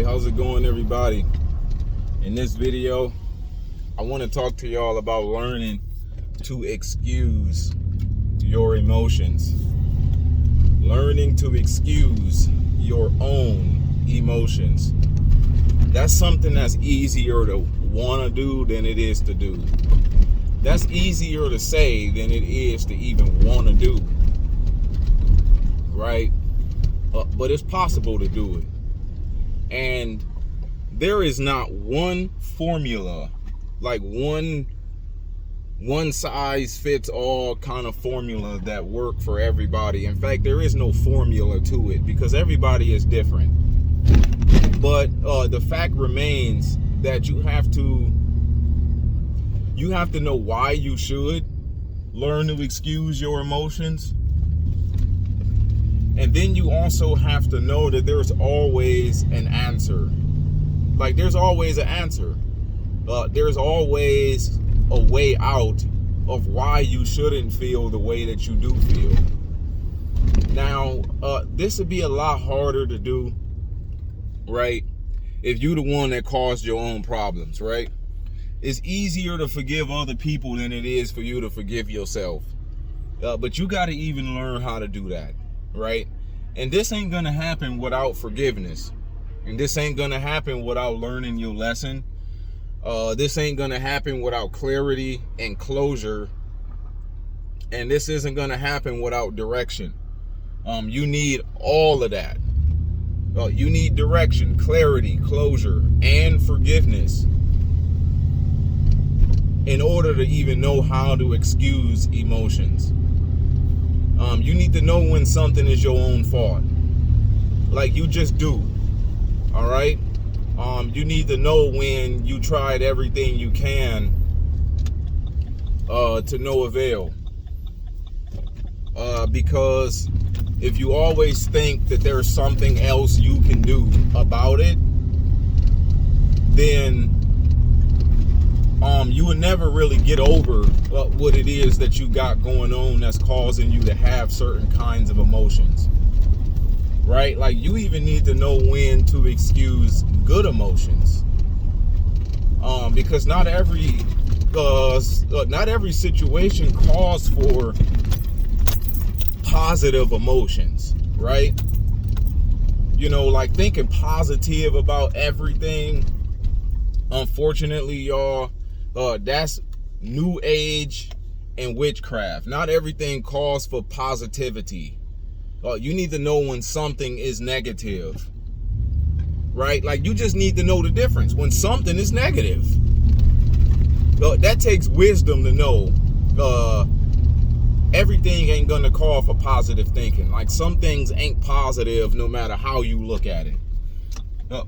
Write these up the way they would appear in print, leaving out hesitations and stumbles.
how's it going, everybody? In this video, I want to talk to y'all about learning to excuse your emotions. Learning to excuse your own emotions. That's something that's easier to want to do than it is to do. That's easier to say than it is to even want to do. Right? But it's possible to do it. And there is not one formula, like one size fits all kind of formula that work for everybody. In fact, there is no formula to it because everybody is different. But the fact remains that you have to know why you should learn to excuse your emotions. And then you also have to know that there's always an answer. Like, there's always an answer. There's always a way out of why you shouldn't feel the way that you do feel. Now, this would be a lot harder to do, right? If you're the one that caused your own problems, right? It's easier to forgive other people than it is for you to forgive yourself. But you got to even learn how to do that. Right? And this ain't gonna happen without forgiveness. And this ain't gonna happen without learning your lesson. This ain't gonna happen without clarity and closure. And this isn't gonna happen without direction. You need all of that. You need direction, clarity, closure, and forgiveness in order to even know how to excuse emotions. You need to know when something is your own fault. Like, you just do. All right? You need to know when you tried everything you can to no avail. Because if you always think that there's something else you can do about it, then you would never really get over what it is that you got going on that's causing you to have certain kinds of emotions, right? Like, you even need to know when to excuse good emotions, because not every situation calls for positive emotions, right? You know, like thinking positive about everything. Unfortunately, y'all, that's new age and witchcraft. Not everything calls for positivity. You need to know when something is negative, right? Like, you just need to know the difference when something is negative. That takes wisdom to know. Everything ain't gonna call for positive thinking. Like, some things ain't positive no matter how you look at it.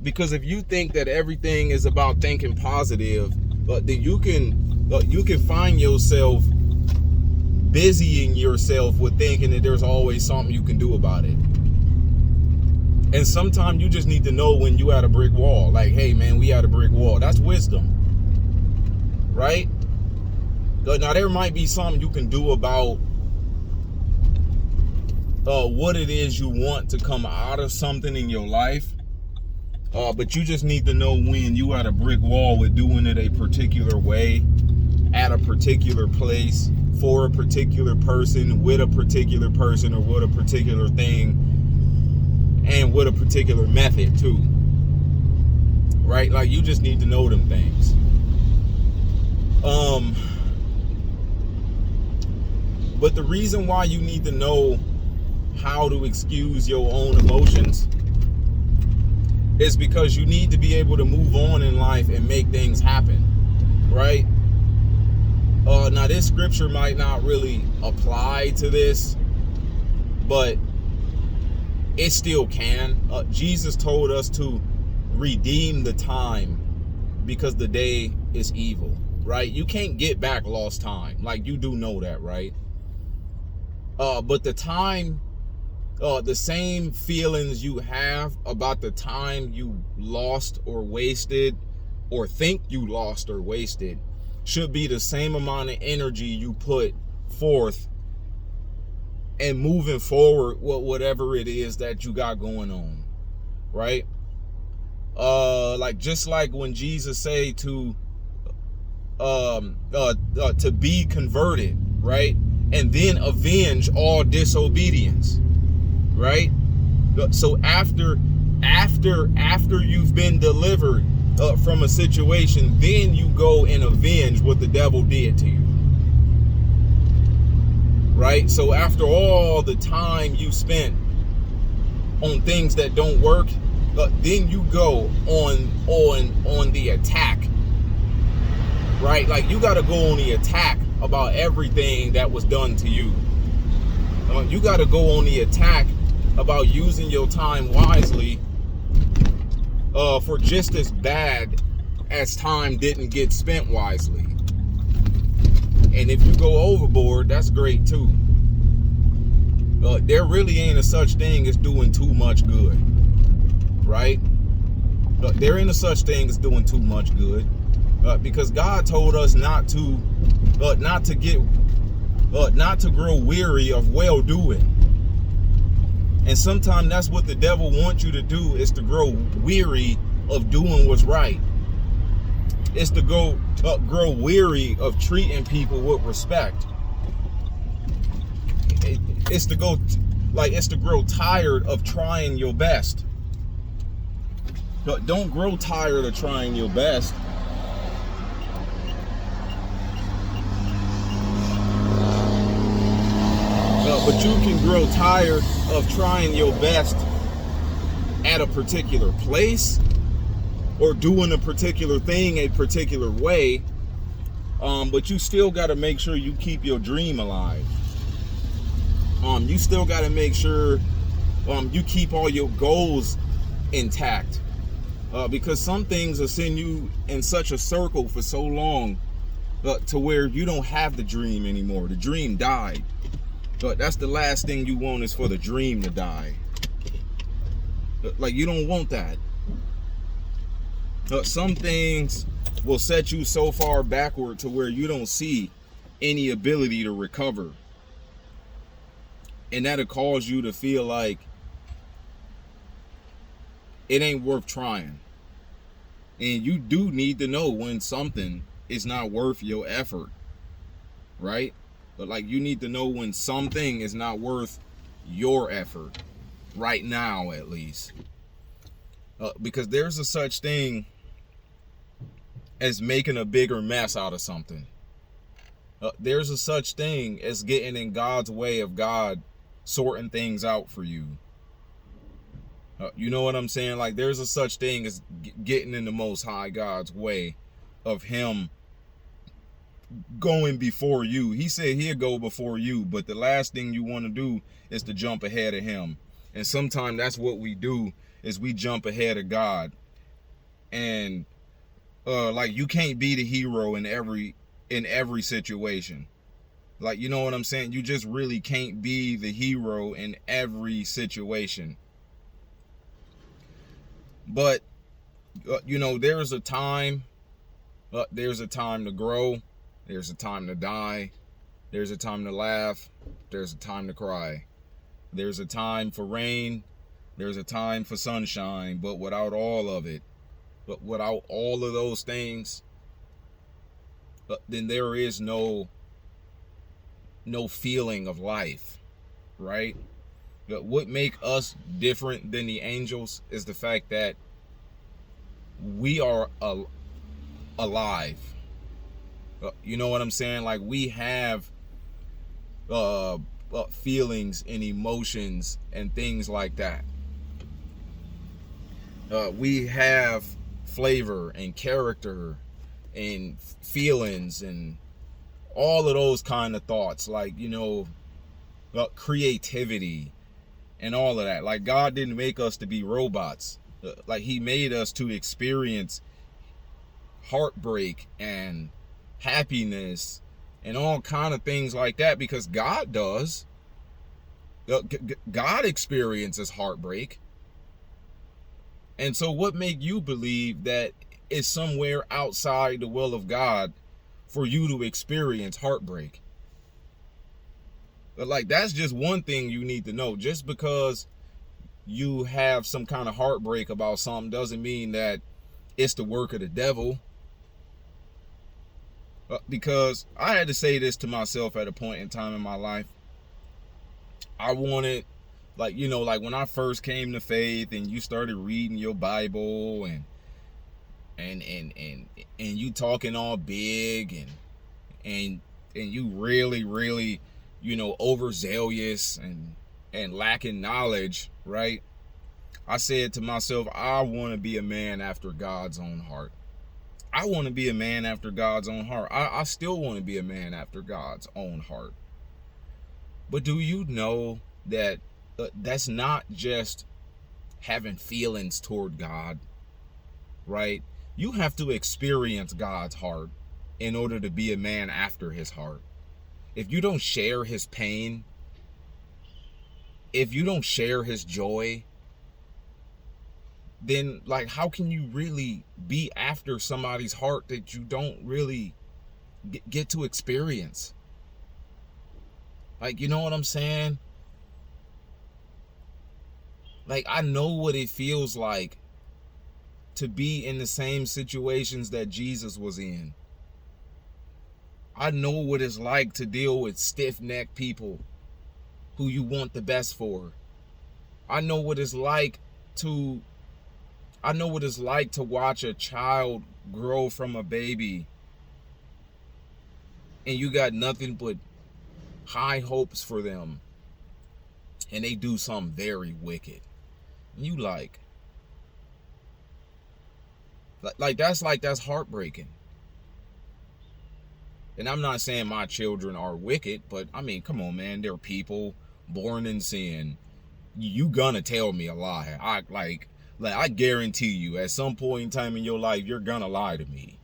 Because if you think that everything is about thinking positive, then you can find yourself busying yourself with thinking that there's always something you can do about it. And sometimes you just need to know when you at a brick wall. Like, hey man, we at a brick wall. That's wisdom, right? Now, there might be something you can do about what it is you want to come out of something in your life. But you just need to know when you at a brick wall with doing it a particular way, at a particular place, for a particular person, with a particular person, or with a particular thing, and with a particular method too. Right? Like, you just need to know them things. But the reason why you need to know how to excuse your own emotions is because you need to be able to move on in life and make things happen, right? Now, this scripture might not really apply to this, but it still can. Jesus told us to redeem the time because the day is evil, right? You can't get back lost time. Like, you do know that, right? But the time, the same feelings you have about the time you lost or wasted, or think you lost or wasted, should be the same amount of energy you put forth and moving forward with whatever it is that you got going on, right? Like just like when Jesus say to be converted, right? And then avenge all disobedience, right? So after you've been delivered from a situation, then you go and avenge what the devil did to you, right? So after all the time you spent on things that don't work, then you go on the attack, right? Like you got to go on the attack about everything that was done to you. You got to go on the attack about using your time wisely for just as bad as time didn't get spent wisely. And if you go overboard, that's great too. There really ain't a such thing as doing too much good, right? There ain't a such thing as doing too much good, because God told us not to grow weary of well doing. And sometimes that's what the devil wants you to do, is to grow weary of doing what's right. It's to grow weary of treating people with respect. It's to grow tired of trying your best. But don't grow tired of trying your best. But you can grow tired of trying your best at a particular place or doing a particular thing a particular way. But you still got to make sure you keep your dream alive. You still got to make sure you keep all your goals intact. Because some things will send you in such a circle for so long to where you don't have the dream anymore. The dream died. But that's the last thing you want, is for the dream to die. Like, you don't want that. Some things will set you so far backward to where you don't see any ability to recover. And that'll cause you to feel like it ain't worth trying. And you do need to know when something is not worth your effort, right? But like, you need to know when something is not worth your effort, right now at least. Because there's a such thing as making a bigger mess out of something. There's a such thing as getting in God's way of God sorting things out for you. You know what I'm saying? Like, there's a such thing as getting in the Most High God's way of Him going before you. He said He'll go before you, but the last thing you want to do is to jump ahead of Him. And sometimes that's what we do, is we jump ahead of God. And like, you can't be the hero in every situation. Like, you know what I'm saying? You just really can't be the hero in every situation. But you know, there's a time to grow. There's a time to die. There's a time to laugh. There's a time to cry. There's a time for rain. There's a time for sunshine. But without all of it, without all of those things, then there is no feeling of life, right? But what make us different than the angels is the fact that we are alive. You know what I'm saying? Like, we have feelings and emotions and things like that. We have flavor and character and feelings and all of those kind of thoughts, like, you know, creativity and all of that. Like, God didn't make us to be robots. Like, He made us to experience heartbreak and happiness and all kind of things like that, because God does. God experiences heartbreak. And so what make you believe that it's somewhere outside the will of God for you to experience heartbreak? But like, that's just one thing you need to know. Just because you have some kind of heartbreak about something doesn't mean that it's the work of the devil. Because I had to say this to myself at a point in time in my life. I wanted, like, you know, like when I first came to faith and you started reading your Bible and you talking all big and you really, you know, overzealous and lacking knowledge, right? I said to myself, I want to be a man after God's own heart. I want to be a man after God's own heart. I still want to be a man after God's own heart. But do you know that that's not just having feelings toward God, right? You have to experience God's heart in order to be a man after his heart. If you don't share his pain, if you don't share his joy, then like how can you really be after somebody's heart that you don't really get to experience? Like, you know what I'm saying? Like, I know what it feels like to be in the same situations that Jesus was in. I know what it's like to deal with stiff-necked people who you want the best for. I know what it's like to watch a child grow from a baby and you got nothing but high hopes for them and they do something very wicked. And you like that's heartbreaking. And I'm not saying my children are wicked, but I mean, come on, man, they're people born in sin. You gonna tell me a lie. I guarantee you, at some point in time in your life, you're gonna lie to me.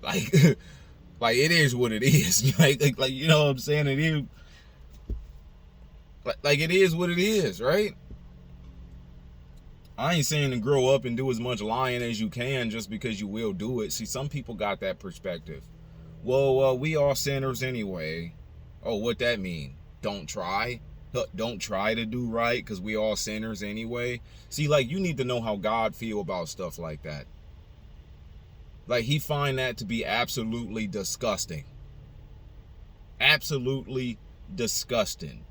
Like, like it is what it is. Like you know what I'm saying? It is. Like it is what it is, right? I ain't saying to grow up and do as much lying as you can just because you will do it. See, some people got that perspective. Well, we all sinners anyway. Oh, what that mean? Don't try? Don't try to do right because we all sinners anyway. See, like, you need to know how God feel about stuff like that. Like, he find that to be absolutely disgusting. Absolutely disgusting.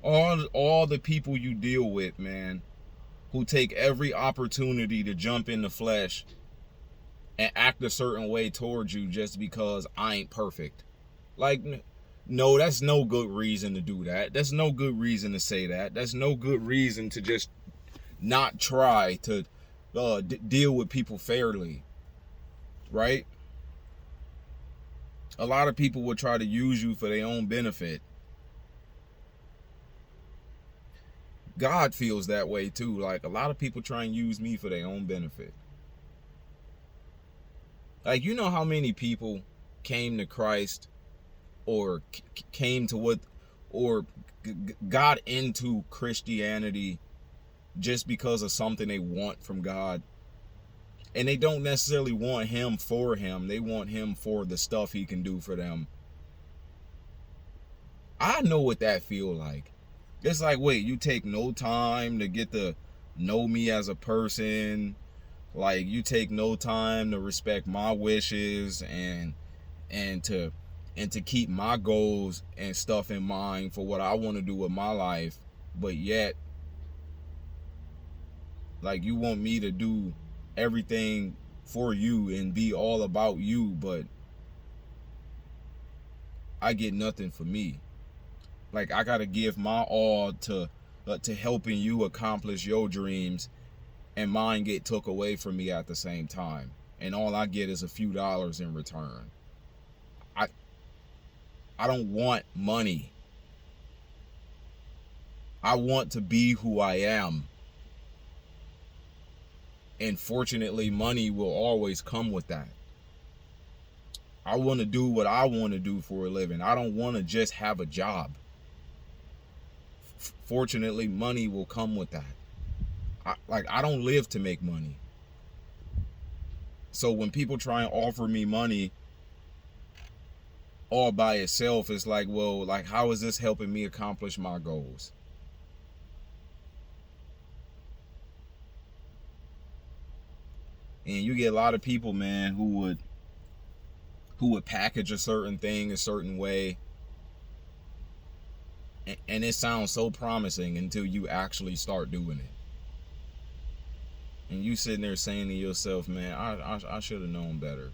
All the people you deal with, man, who take every opportunity to jump in the flesh and act a certain way towards you just because I ain't perfect. Like, no, that's no good reason to do that. That's no good reason to say that. That's no good reason to just not try to deal with people fairly, right? A lot of people will try to use you for their own benefit. God feels that way too. Like, a lot of people try and use me for their own benefit. Like, you know how many people came to Christ or came to what, or got into Christianity just because of something they want from God? And they don't necessarily want him for him. They want him for the stuff he can do for them. I know what that feel like. It's like, wait, you take no time to get to know me as a person. Like, you take no time to respect my wishes and to keep my goals and stuff in mind for what I want to do with my life. But yet, like, you want me to do everything for you and be all about you, but I get nothing for me. Like, I gotta give my all to helping you accomplish your dreams, and mine get took away from me at the same time, and all I get is a few dollars in return. I don't want money. I want to be who I am. And fortunately, money will always come with that. I want to do what I want to do for a living. I don't want to just have a job. Fortunately, money will come with that. I don't live to make money. So when people try and offer me money all by itself, it's like, well, like, how is this helping me accomplish my goals? And you get a lot of people, man, who would package a certain thing a certain way, and it sounds so promising until you actually start doing it. And you sitting there saying to yourself, man, I should have known better.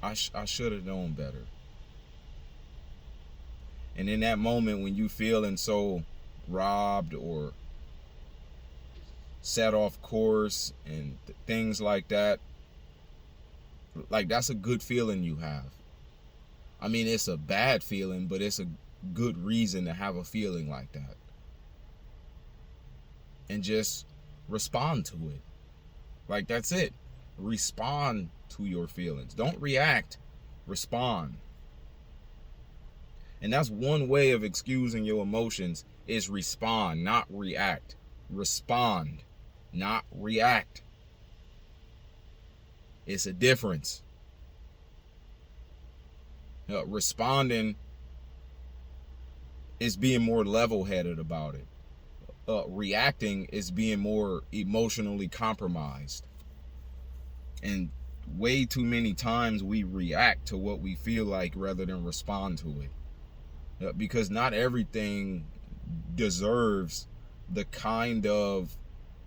I should have known better. And in that moment when you feeling so robbed or set off course and things like that, like, that's a good feeling you have. I mean, it's a bad feeling, but it's a good reason to have a feeling like that. And just respond to it. Like, that's it. Respond to your feelings. Don't react. Respond. And that's one way of excusing your emotions, is respond, not react. Respond, not react. It's a difference. Responding is being more level-headed about it. Reacting is being more emotionally compromised. And way too many times we react to what we feel like rather than respond to it. Because not everything deserves the kind of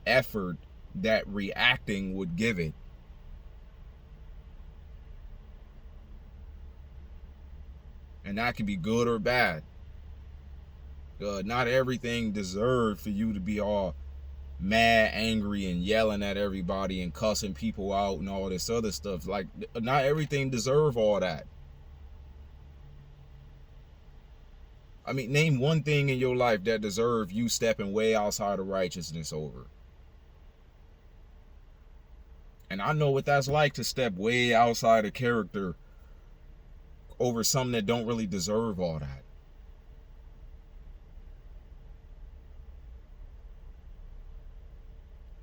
effort that reacting would give it. And that could be good or bad. Not everything deserves for you to be all mad, angry, and yelling at everybody and cussing people out and all this other stuff. Like, not everything deserves all that. I mean, name one thing in your life that deserves you stepping way outside of righteousness over. And I know what that's like, to step way outside of character over something that don't really deserve all that.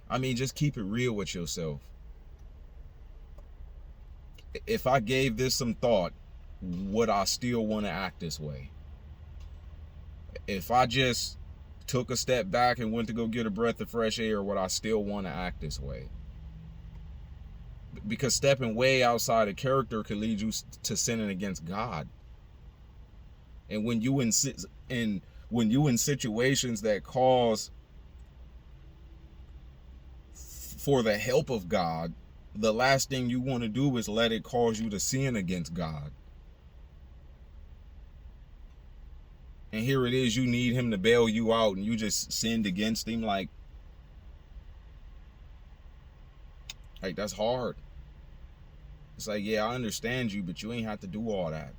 I mean, just keep it real with yourself. If I gave this some thought, would I still want to act this way? If I just took a step back and went to go get a breath of fresh air, would I still want to act this way? Because stepping way outside of character can lead you to sinning against God. And when you in situations that cause for the help of God, the last thing you want to do is let it cause you to sin against God. And here it is, you need him to bail you out, and you just sinned against him. Like that's hard. It's like, yeah, I understand you, but you ain't have to do all that.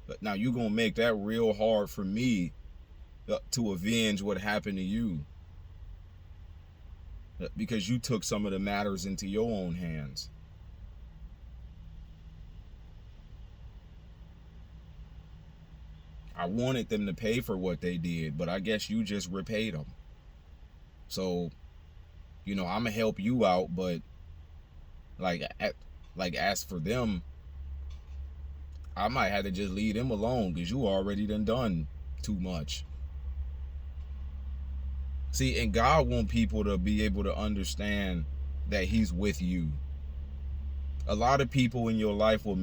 But now you gonna make that real hard for me to avenge what happened to you, because you took some of the matters into your own hands. I wanted them to pay for what they did, but I guess you just repaid them. So, I'm gonna help you out, but like as for them, I might have to just leave them alone, because you already done too much. See, and God wants people to be able to understand that he's with you. A lot of people in your life will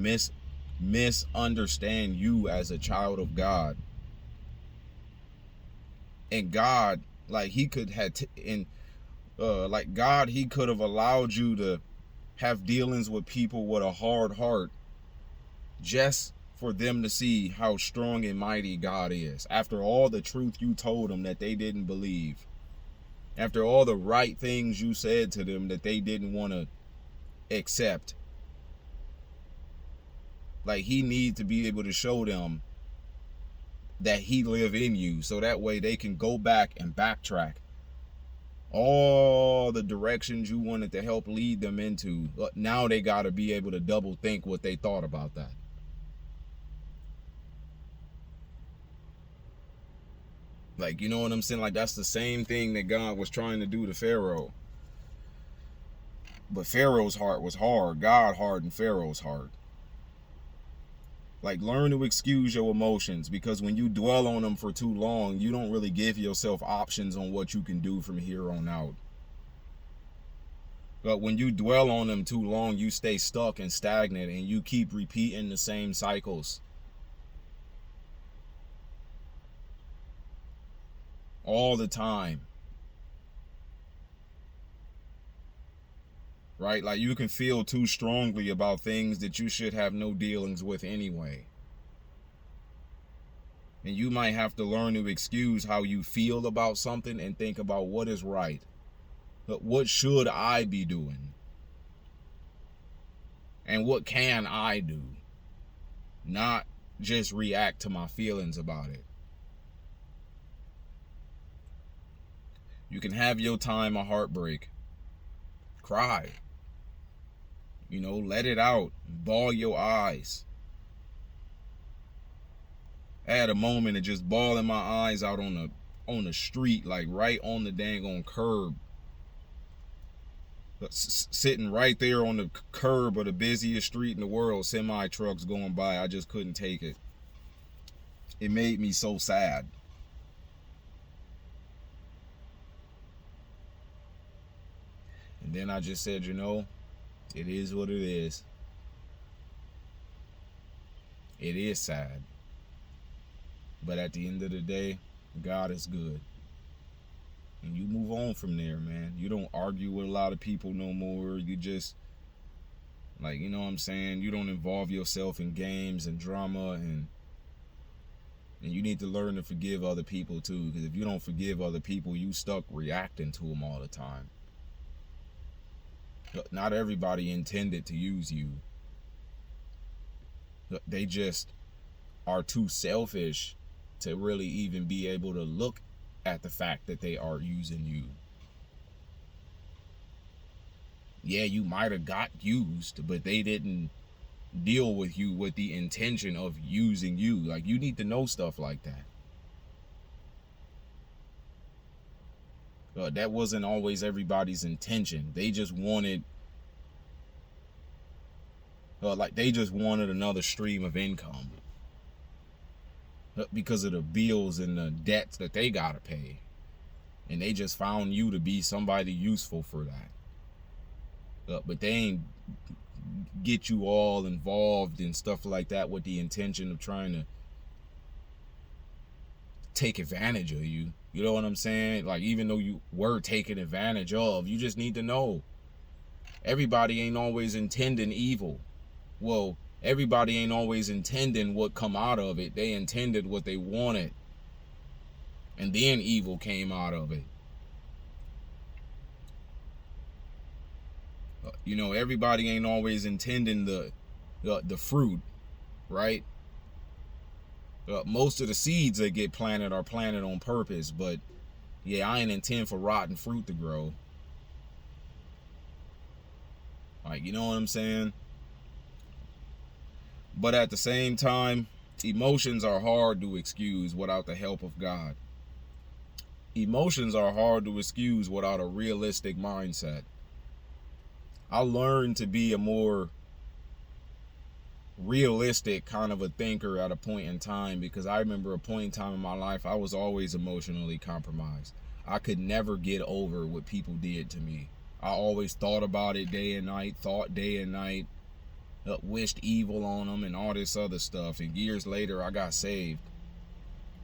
misunderstand you as a child of God. And God, like, he could have God, he could have allowed you to have dealings with people with a hard heart, just for them to see how strong and mighty God is. After all the truth you told them that they didn't believe, after all the right things you said to them that they didn't want to accept, like, he needs to be able to show them that he live in you, so that way they can go back and backtrack all the directions you wanted to help lead them into. Now they got to be able to double think what they thought about that. Like, you know what I'm saying? Like, that's the same thing that God was trying to do to Pharaoh. But Pharaoh's heart was hard. God hardened Pharaoh's heart. Like, learn to excuse your emotions, because when you dwell on them for too long, you don't really give yourself options on what you can do from here on out. But when you dwell on them too long, you stay stuck and stagnant, and you keep repeating the same cycles all the time. Right? Like, you can feel too strongly about things that you should have no dealings with anyway. And you might have to learn to excuse how you feel about something and think about what is right. But what should I be doing? And what can I do? Not just react to my feelings about it. You can have your time of heartbreak. Cry. Let it out. Bawl your eyes. I had a moment of just bawling my eyes out on the street, like right on the dang on curb. Sitting right there on the curb of the busiest street in the world, semi trucks going by. I just couldn't take it. It made me so sad. And then I just said, it is what it is. It is sad. But at the end of the day, God is good. And you move on from there, man. You don't argue with a lot of people no more. You just, like, you know what I'm saying? You don't involve yourself in games and drama, and you need to learn to forgive other people too. Because if you don't forgive other people, you stuck reacting to them all the time. Not everybody intended to use you. They just are too selfish to really even be able to look at the fact that they are using you. Yeah, you might have got used, but they didn't deal with you with the intention of using you. Like, you need to know stuff like that. That wasn't always everybody's intention. They just wanted, another stream of income. Because of the bills and the debts that they gotta pay. And they just found you to be somebody useful for that. But they ain't get you all involved in stuff like that with the intention of trying to take advantage of you. You know what I'm saying? Like, even though you were taken advantage of, you just need to know everybody ain't always intending evil. Well, everybody ain't always intending what come out of it. They intended what they wanted. And then evil came out of it. Everybody ain't always intending the fruit, right? Most of the seeds that get planted are planted on purpose, but yeah, I ain't intend for rotten fruit to grow. Like, you know what I'm saying? But at the same time, emotions are hard to excuse without the help of God. Emotions are hard to excuse without a realistic mindset. I learned to be a more realistic kind of a thinker at a point in time, because I remember a point in time in my life I was always emotionally compromised. I could never get over what people did to me. I always thought about it day and night, wished evil on them and all this other stuff. And years later I got saved.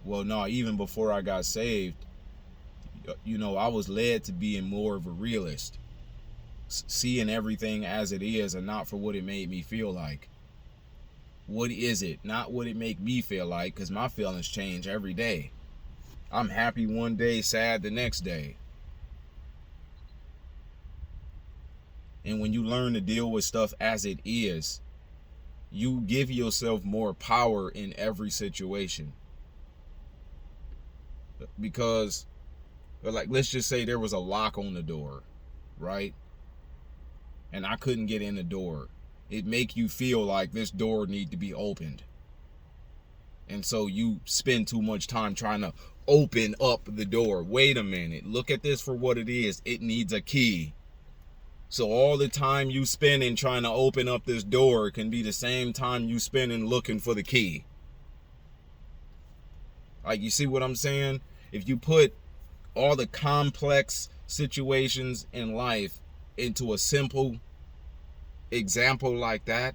Well, no, even before I got saved, I was led to being more of a realist, seeing everything as it is and not for what it made me feel like. What is it? Not what it make me feel like, because my feelings change every day. I'm happy one day, sad the next day. And when you learn to deal with stuff as it is, you give yourself more power in every situation. Because, like, let's just say there was a lock on the door, right? And I couldn't get in the door. It make you feel like this door need to be opened. And so you spend too much time trying to open up the door. Wait a minute. Look at this for what it is. It needs a key. So all the time you spend in trying to open up this door can be the same time you spend in looking for the key. Like, you see what I'm saying? If you put all the complex situations in life into a simple example like that,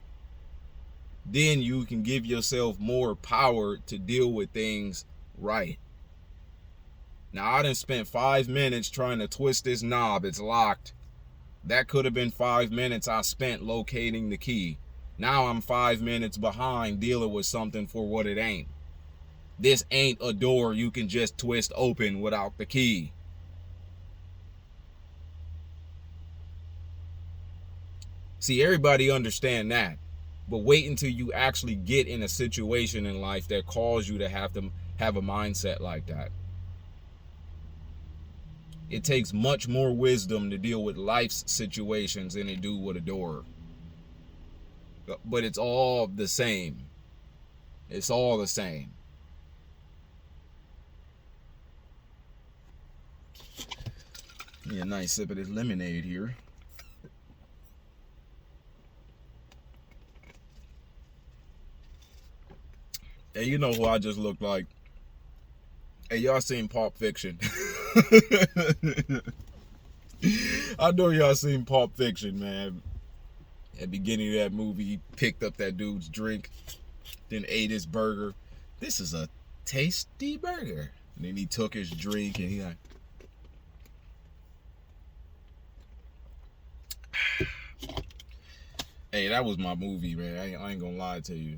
then you can give yourself more power to deal with things right. Now, I done spent 5 minutes trying to twist this knob. It's locked. That could have been 5 minutes I spent locating the key. Now I'm 5 minutes behind dealing with something for what it ain't. This ain't a door you can just twist open without the key. See, everybody understand that. But wait until you actually get in a situation in life that calls you to have a mindset like that. It takes much more wisdom to deal with life's situations than it do with a door. But it's all the same. It's all the same. Yeah, nice sip of this lemonade here. Hey, you know who I just looked like? Hey, y'all seen Pulp Fiction? I know y'all seen Pulp Fiction, man. At the beginning of that movie, he picked up that dude's drink, then ate his burger. This is a tasty burger. And then he took his drink and he like, hey, that was my movie, man. I ain't gonna lie to you.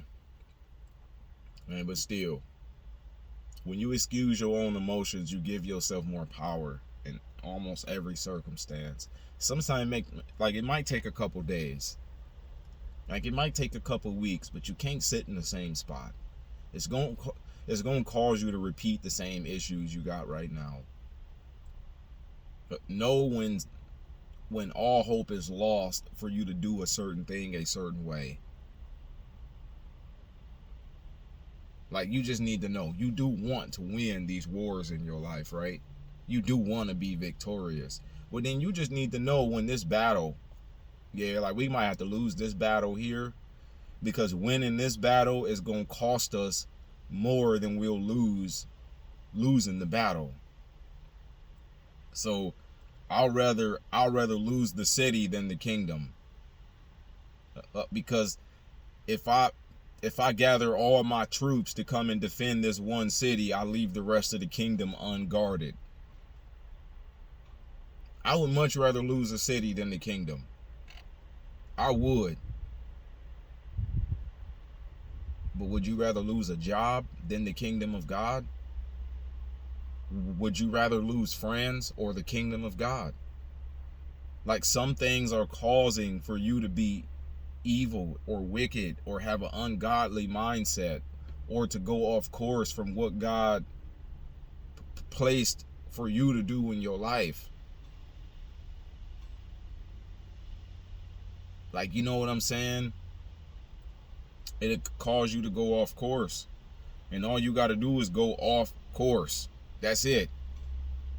Man, but still, when you excuse your own emotions, you give yourself more power in almost every circumstance. Sometimes it might take a couple days. Like, it might take a couple weeks, but you can't sit in the same spot. It's going to cause you to repeat the same issues you got right now. But know when all hope is lost for you to do a certain thing a certain way. Like, you just need to know, you do want to win these wars in your life, right? You do want to be victorious. Well, then you just need to know when this battle, like, we might have to lose this battle here, because winning this battle is going to cost us more than we'll losing the battle. So I'll rather lose the city than the kingdom. Because if I gather all my troops to come and defend this one city, I leave the rest of the kingdom unguarded. I would much rather lose a city than the kingdom. I would. But would you rather lose a job than the kingdom of God? Would you rather lose friends or the kingdom of God? Like, some things are causing for you to be evil or wicked or have an ungodly mindset or to go off course from what God placed for you to do in your life. Like, you know what I'm saying? It'll cause you to go off course. And all you got to do is go off course. That's it.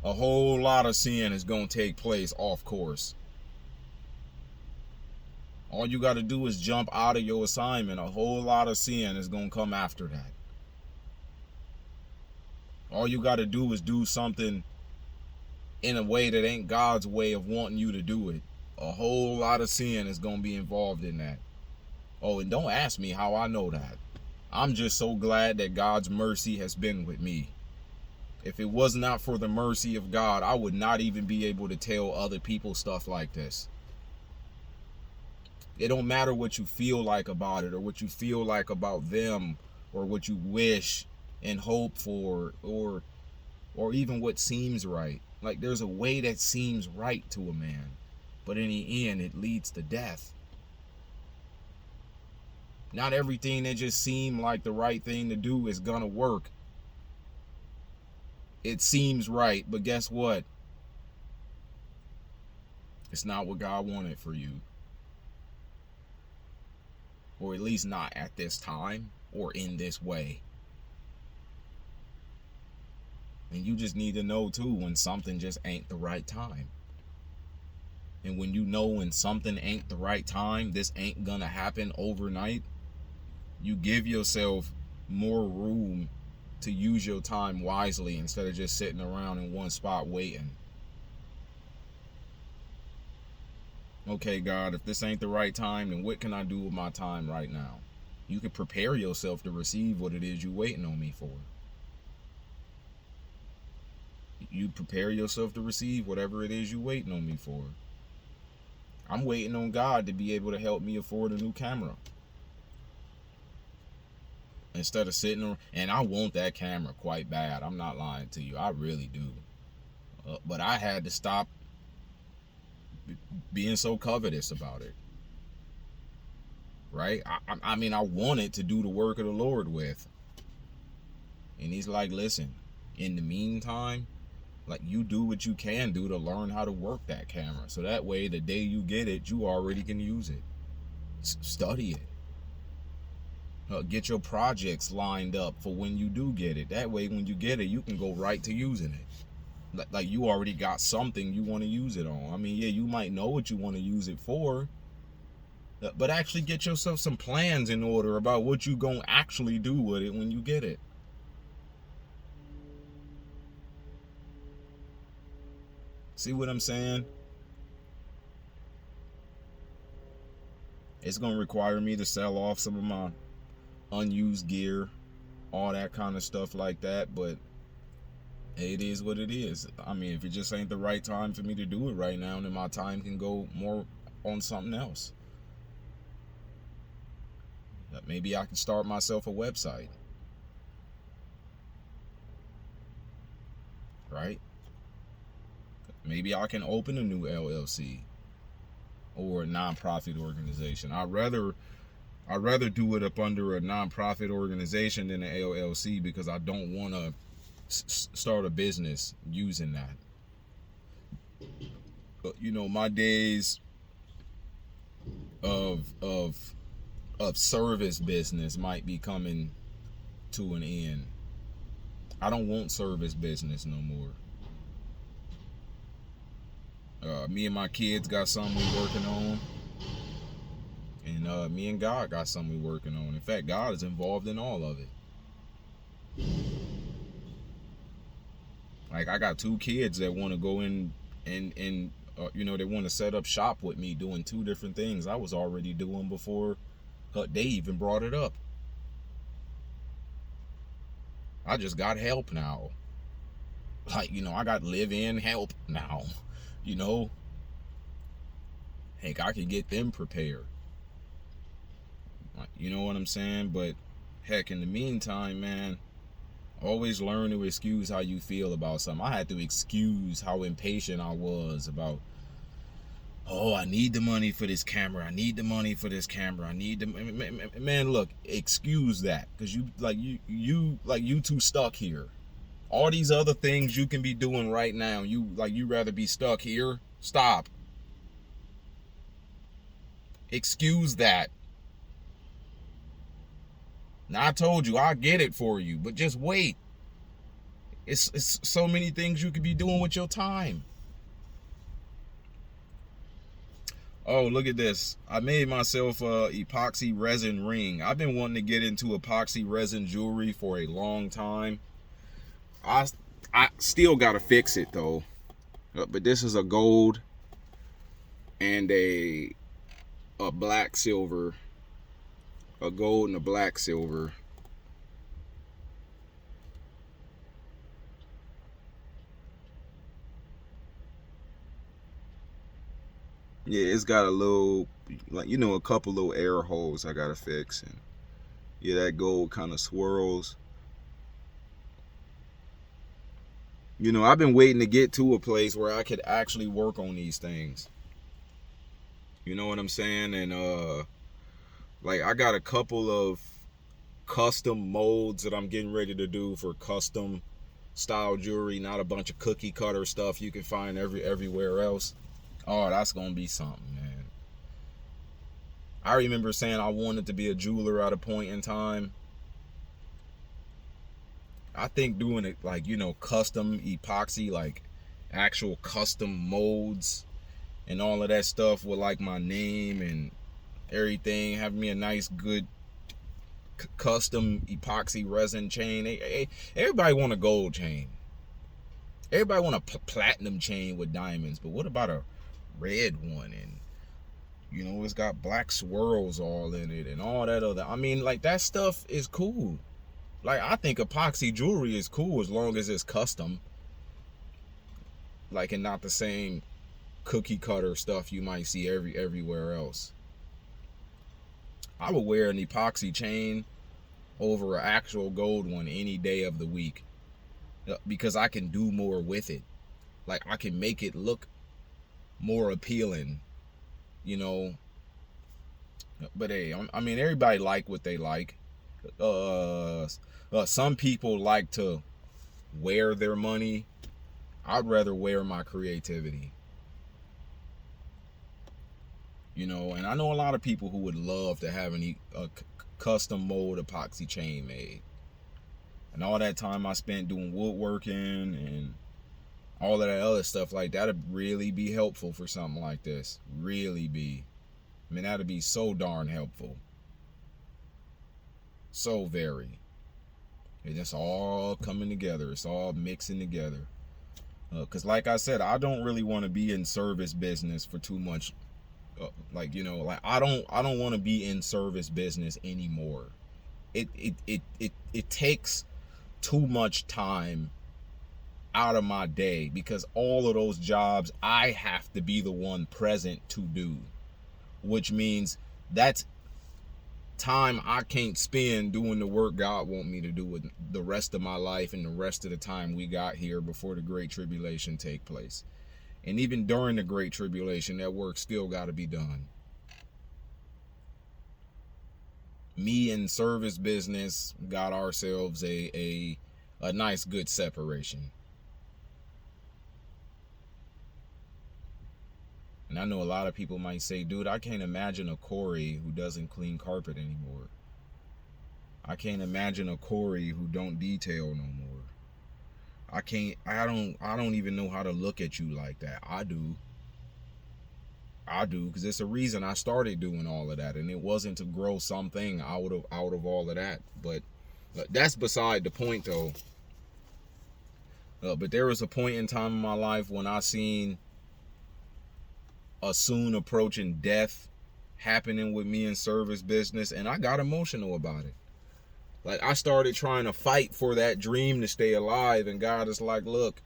A whole lot of sin is going to take place off course. All you got to do is jump out of your assignment. A whole lot of sin is going to come after that. All you got to do is do something in a way that ain't God's way of wanting you to do it. A whole lot of sin is going to be involved in that. Oh, and don't ask me how I know that. I'm just so glad that God's mercy has been with me. If it was not for the mercy of God, I would not even be able to tell other people stuff like this. It don't matter what you feel like about it or what you feel like about them or what you wish and hope for or even what seems right. Like, there's a way that seems right to a man, but in the end it leads to death. Not everything that just seemed like the right thing to do is gonna work. It seems right, but guess what? It's not what God wanted for you. Or at least not at this time or in this way. And you just need to know too when something just ain't the right time. And when you know when something ain't the right time, this ain't gonna happen overnight, you give yourself more room to use your time wisely instead of just sitting around in one spot waiting. Okay, God, if this ain't the right time, then what can I do with my time right now? You can prepare yourself to receive what it is you waiting on me for. You prepare yourself to receive whatever it is you waiting on me for. I'm waiting on God to be able to help me afford a new camera. Instead of sitting around, and I want that camera quite bad. I'm not lying to you. I really do. But I had to stop being so covetous about it. Right? I mean, I wanted to do the work of the Lord with. And he's like, listen, in the meantime, like, you do what you can do to learn how to work that camera. So that way, the day you get it, you already can use it. Study it. Get your projects lined up for when you do get it. That way, when you get it, you can go right to using it. Like you already got something you want to use it on. I mean, yeah, you might know what you want to use it for, but actually get yourself some plans in order about what you gonna actually do with it when you get it. See what I'm saying? It's gonna require me to sell off some of my unused gear, all that kind of stuff like that, but it is what it is. I mean, if it just ain't the right time for me to do it right now, then my time can go more on something else. Maybe I can start myself a website. Right? Maybe I can open a new LLC or a nonprofit organization. I'd rather do it up under a nonprofit organization than an LLC, because I don't want to start a business using that. But, you know, my days of service business might be coming to an end. I don't want service business no more. Me and my kids got something we working on, and me and God got something we working on. In fact, God is involved in all of it. Like, I got 2 kids that want to go in and you know, they want to set up shop with me doing 2 different things I was already doing before they even brought it up. I just got help now. Like, you know, I got live-in help now. You know, heck, I could get them prepared. You know what I'm saying? But heck, in the meantime, man, always learn to excuse how you feel about something. I had to excuse how impatient I was about, oh, I need the money for this camera. I need the money for this camera. I need the man. Look, excuse that, because you too stuck here. All these other things you can be doing right now, you rather be stuck here. Stop. Excuse that. Now, I told you I'll get it for you, but just wait. It's so many things you could be doing with your time. Oh, look at this. I made myself a epoxy resin ring. I've been wanting to get into epoxy resin jewelry for a long time. I still gotta fix it though. But this is a gold and a black silver. A gold and a black silver. Yeah, it's got a little, like, you know, a couple little air holes I gotta fix, and yeah, that gold kind of swirls. You know, I've been waiting to get to a place where I could actually work on these things. You know what I'm saying? And like, I got a couple of custom molds that I'm getting ready to do for custom style jewelry, not a bunch of cookie cutter stuff you can find everywhere else. Oh, that's gonna be something, man. I remember saying I wanted to be a jeweler at a point in time. I think doing it, like, you know, custom epoxy, like actual custom molds and all of that stuff with like my name and everything, having me a nice good custom epoxy resin chain. Everybody want a gold chain. Everybody want a platinum chain with diamonds, but what about a red one? And you know, it's got black swirls all in it and all that other. I mean, like, that stuff is cool. Like, I think epoxy jewelry is cool as long as it's custom, like, and not the same cookie cutter stuff you might see everywhere else. I would wear an epoxy chain over an actual gold one any day of the week, because I can do more with it. Like, I can make it look more appealing, you know. But hey, I mean, everybody like what they like. Some people like to wear their money. I'd rather wear my creativity. You know, and I know a lot of people who would love to have a custom mold epoxy chain made. And all that time I spent doing woodworking and all of that other stuff, like, that'd really be helpful for something like this. Really be. I mean, that'd be so darn helpful. So very. It's just all coming together. It's all mixing together. Because like I said, I don't really want to be in service business for too much. Like, you know, like, I don't want to be in service business anymore. It takes too much time out of my day, because all of those jobs I have to be the one present to do, which means that's time I can't spend doing the work God want me to do with the rest of my life and the rest of the time we got here before the Great Tribulation take place. And even during the Great Tribulation, that work still got to be done. Me and service business got ourselves a nice good separation. And I know a lot of people might say, dude, I can't imagine a Corey who doesn't clean carpet anymore. I can't imagine a Corey who don't detail no more. I don't even know how to look at you like that. I do, because it's a reason I started doing all of that, and it wasn't to grow something out of all of that. But that's beside the point, though. But there was a point in time in my life when I seen a soon approaching death happening with me in service business, and I got emotional about it. Like, I started trying to fight for that dream to stay alive, and God is like, look,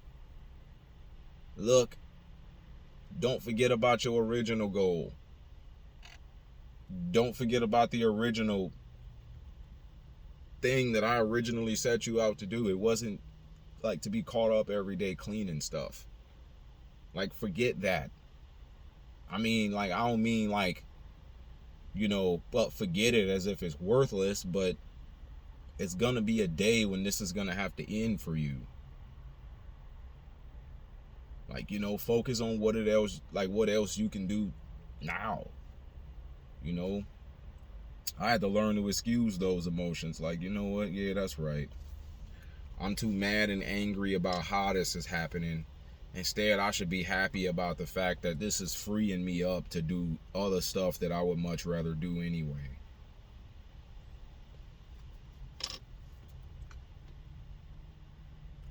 don't forget about your original goal. Don't forget about the original thing that I originally set you out to do. It wasn't like to be caught up every day cleaning stuff. Like, forget that. I mean, like, I don't mean like, you know, but forget it as if it's worthless, but it's gonna be a day when this is gonna have to end for you. Like, you know, focus on what else you can do now. You know, I had to learn to excuse those emotions. Like, you know what? Yeah, that's right. I'm too mad and angry about how this is happening. Instead, I should be happy about the fact that this is freeing me up to do other stuff that I would much rather do anyway.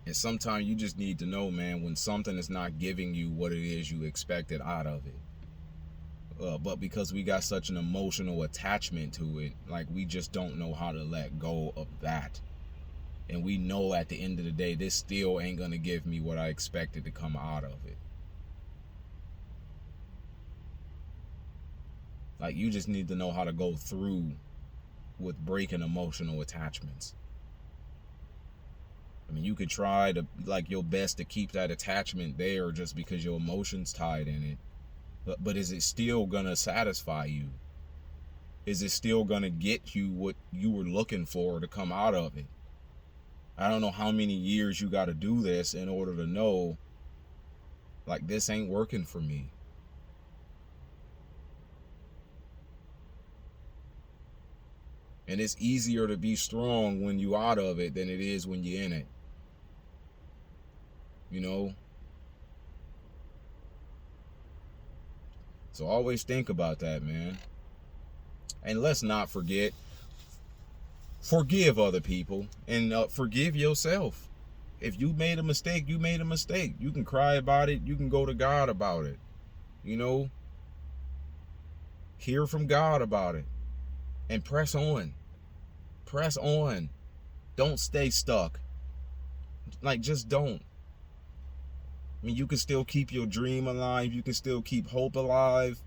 And sometimes you just need to know, man, when something is not giving you what it is you expected out of it. But because we got such an emotional attachment to it, like, we just don't know how to let go of that. And we know at the end of the day, this still ain't going to give me what I expected to come out of it. Like, you just need to know how to go through with breaking emotional attachments. I mean, you could try to, like, your best to keep that attachment there just because your emotions tied in it. But is it still going to satisfy you? Is it still going to get you what you were looking for to come out of it? I don't know how many years you got to do this in order to know, like, this ain't working for me. And it's easier to be strong when you out of it than it is when you're in it. You know? So always think about that, man. And let's not forget, forgive other people and forgive yourself. If you made a mistake, you made a mistake. You can cry about it. You can go to God about it. You know, hear from God about it and press on. Press on. Don't stay stuck. Like, just don't. I mean, you can still keep your dream alive. You can still keep hope alive.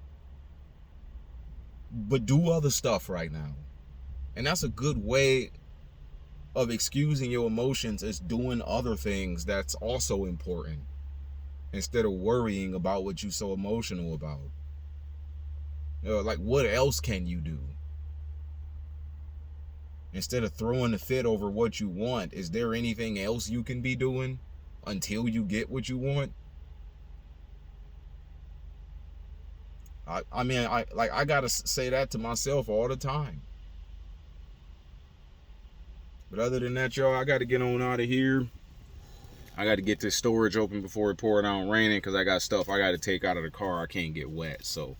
But do other stuff right now. And that's a good way of excusing your emotions, is doing other things that's also important, instead of worrying about what you're so emotional about. You know, like, what else can you do? Instead of throwing a fit over what you want, is there anything else you can be doing until you get what you want? I mean, I gotta say that to myself all the time. But other than that, y'all, I got to get on out of here. I got to get this storage open before it poured out raining, because I got stuff I got to take out of the car. I can't get wet. So,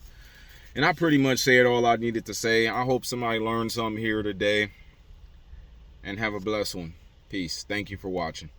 and I pretty much said all I needed to say. I hope somebody learned something here today. And have a blessed one. Peace. Thank you for watching.